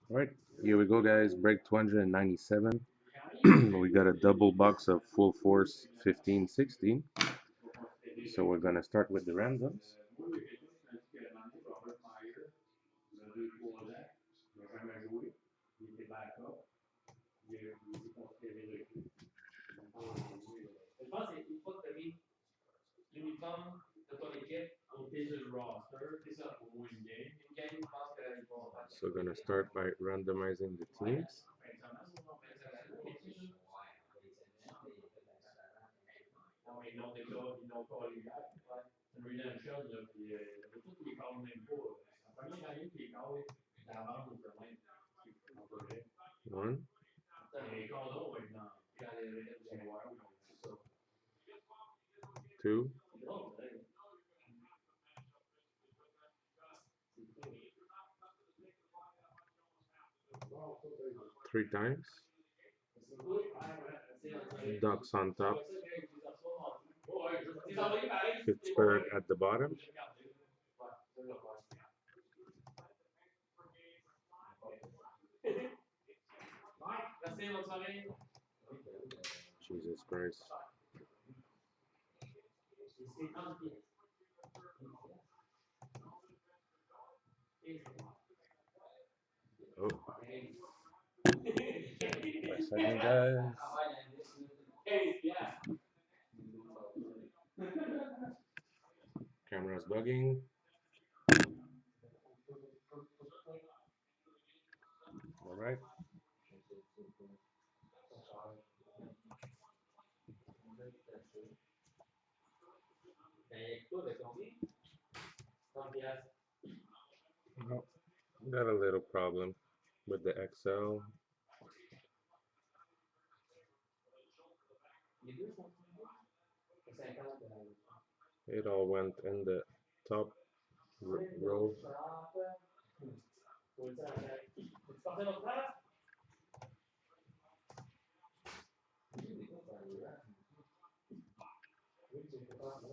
All right, here we go, guys. Break 297. We got a double box of full force 15-16. So we're gonna start with the randoms. So we're gonna start by randomizing the teams. One, two, three times. Ducks on top. Pittsburgh at the bottom. Jesus Christ. Oh, a second, guys. Camera's bugging. All right. Oh, got a little problem with the XL. It all went in the top row.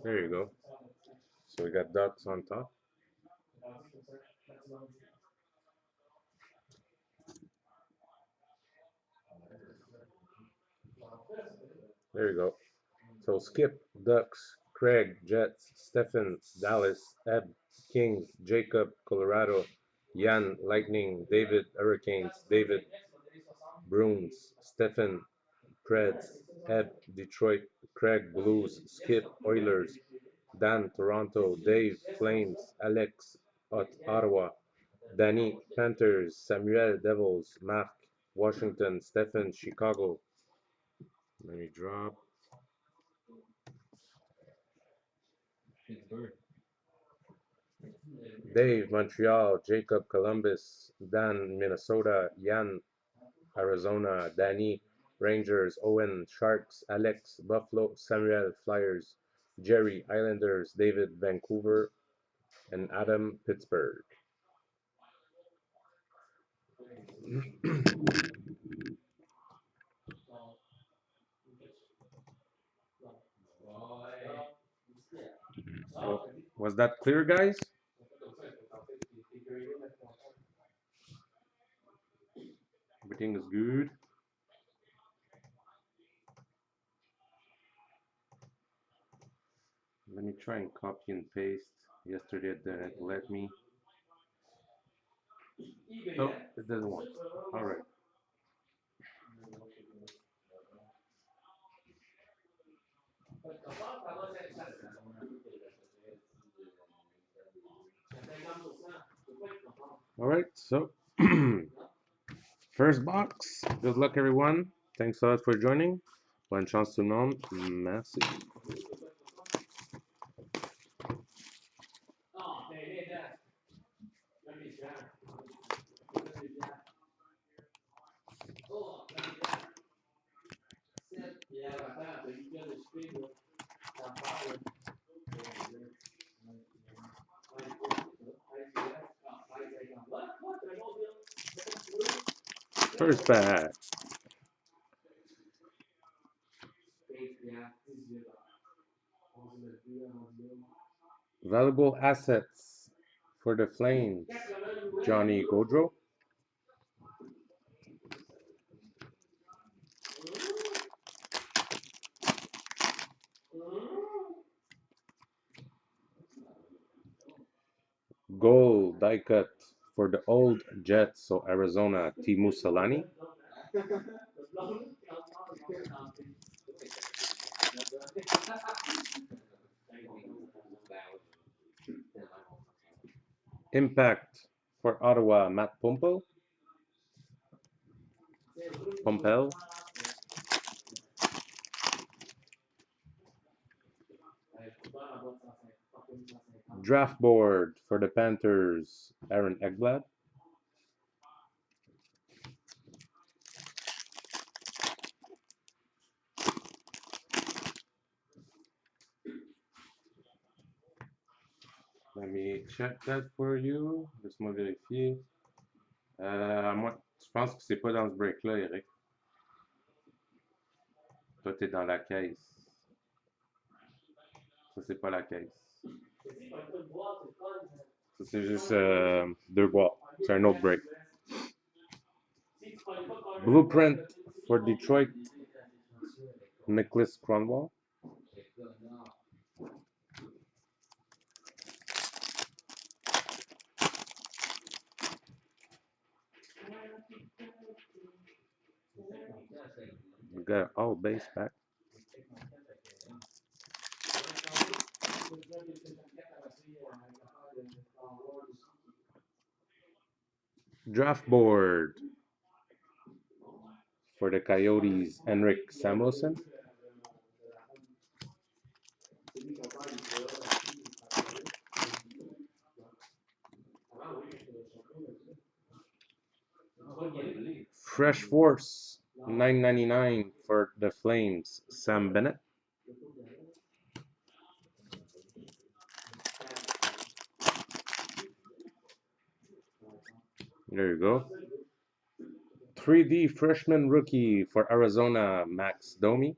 There you go. So we got ducks on top. There you go. So Skip, Ducks, Craig, Jets, Stephen, Dallas, Eb, Kings, Jacob, Colorado, Yan, Lightning, David, Hurricanes, David, Bruins, Stephen, Preds, Eb, Detroit, Craig, Blues, Skip, Oilers, Dan, Toronto, Dave, Flames, Alex, Ottawa, Danny, Panthers, Samuel, Devils, Mark, Washington, Stephen, Chicago. Let me drop. Dave, Montreal, Jacob, Columbus, Dan, Minnesota, Yan, Arizona, Danny, Rangers, Owen, Sharks, Alex, Buffalo, Samuel, Flyers, Jerry, Islanders, David, Vancouver, and Adam, Pittsburgh. So, was that clear, guys? Everything is good. Let me try and copy and paste. Yesterday it didn't let me. Oh, it doesn't work. All right. All right. So, first box. Good luck, everyone. Thanks a lot for joining. Bonne chance tout le monde. Merci. First pack. Valuable assets for the Flames. Johnny Gaudreau. Gold die cut for the old Jets, so Arizona, Timu Solani. Impact for Ottawa, Matt Pompel. Draft board for the Panthers, Aaron Ekblad. Let me check that for you. Laisse-moi vérifier. Moi, je pense que c'est pas dans ce break-là, Eric. Toi, t'es dans la caisse. Ça, c'est pas la caisse. Ça, c'est juste deux boîtes. C'est un autre break. Blueprint for Detroit, Nicholas Cronwall. We got all base back. Draft board for the Coyotes, Henrik Samuelsson. Fresh Force, $9.99 for the Flames, Sam Bennett. There you go. 3D freshman rookie for Arizona, Max Domi.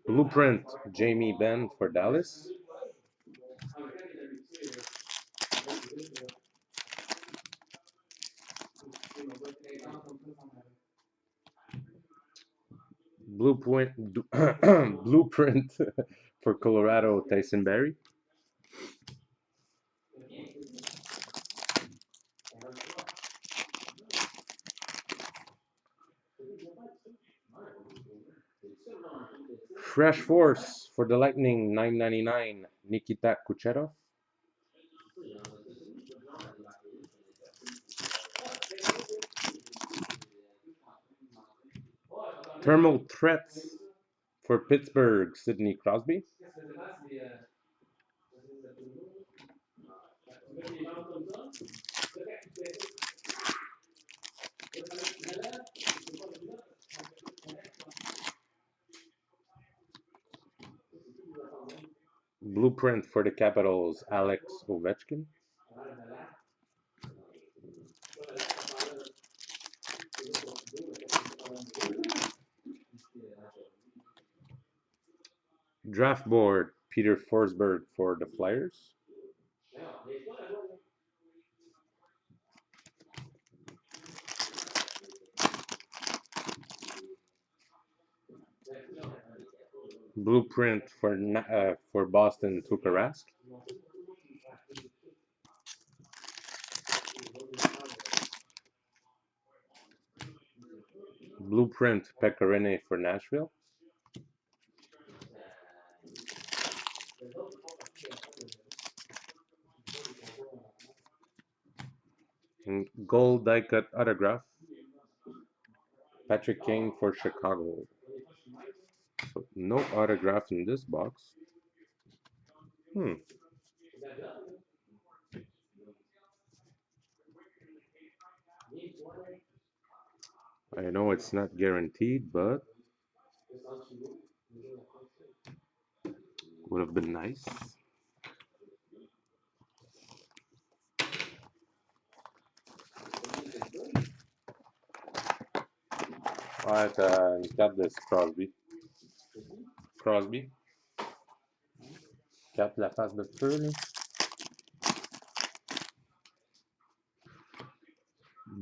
Blueprint, Jamie Benn for Dallas. Blueprint, Blueprint for Colorado, Tyson Barrie. Fresh Force for the Lightning, $9.99, Nikita Kucherov. Thermal Threats for Pittsburgh, Sidney Crosby. Blueprint for the Capitals, Alex Ovechkin. Draft board, Peter Forsberg for the Flyers. Blueprint for Boston, Tuukka Rask. Blueprint, Pekka Rinne for Nashville. And gold die cut autograph, Patrick King for Chicago. So no autograph in this box. I know it's not guaranteed, but would have been nice. Ouais, t'as une carte de Crosby. Crosby. Carte de la face de feu, là.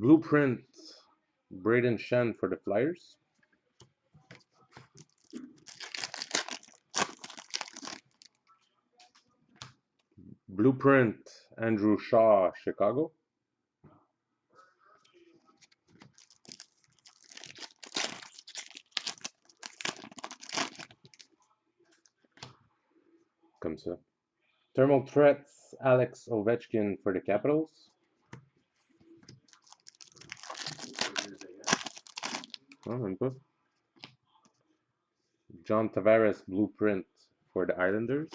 Blueprint, Braden Shen for the Flyers. Blueprint, Andrew Shaw, Chicago. Comme ça. Thermal Threats, Alex Ovechkin for the Capitals. Oh, même pas. John Tavares, Blueprint for the Islanders.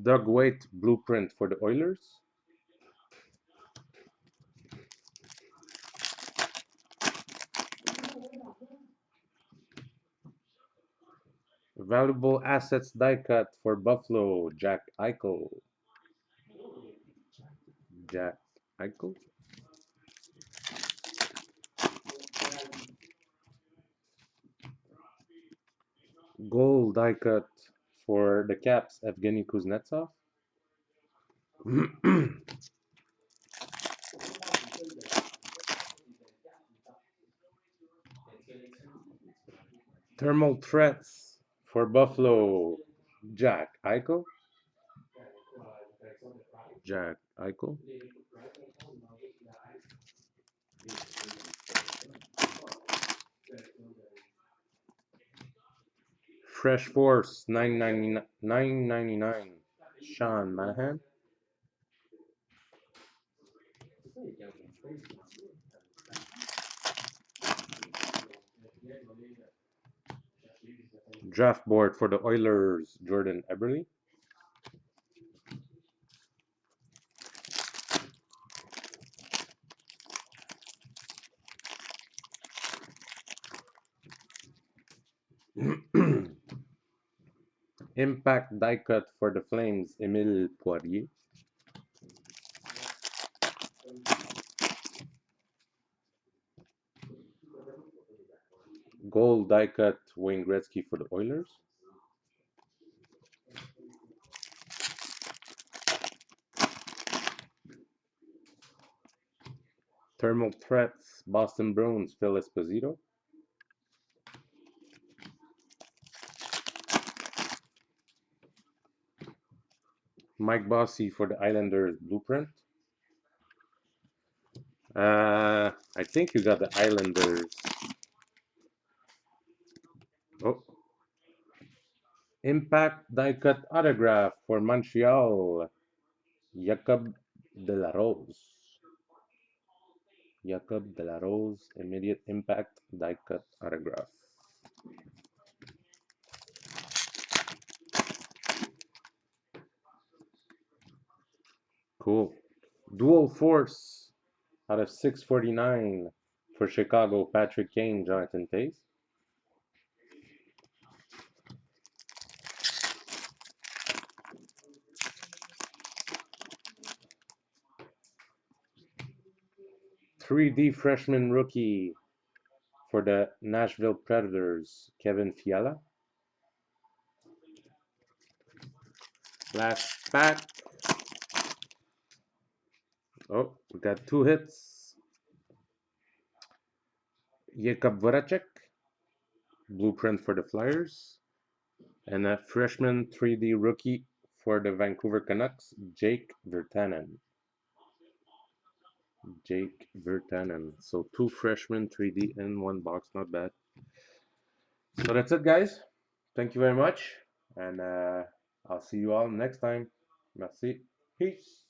Doug Weight, Blueprint for the Oilers. Valuable Assets die cut for Buffalo, Jack Eichel. Jack Eichel. Gold die cut for the Caps, Evgeny Kuznetsov. Thermal Threats for Buffalo, Jack Eichel. Jack Eichel. Fresh Force, $9.99. Sean Manahan. Draft board for the Oilers, Jordan Eberle. Impact die cut for the Flames, Emile Poirier. Gold die cut, Wayne Gretzky for the Oilers. Thermal Threats, Boston Bruins, Phil Esposito. Mike Bossy for the Islanders, Blueprint. I think you got the Islanders. Oh. Impact die cut autograph for Montreal, Jacob Delarose. Jacob Delarose, immediate impact die cut autograph. Cool. Dual Force out of 649 for Chicago, Patrick Kane, Jonathan Toews. $3D freshman rookie for the Nashville Predators, Kevin Fiala. Last pack. Oh, we got 2 hits. Jakub Voracek, Blueprint for the Flyers. And a freshman 3D rookie for the Vancouver Canucks, Jake Virtanen. Jake Virtanen. So 2 freshmen 3D in 1 box, not bad. So that's it, guys. Thank you very much. And I'll see you all next time. Merci. Peace.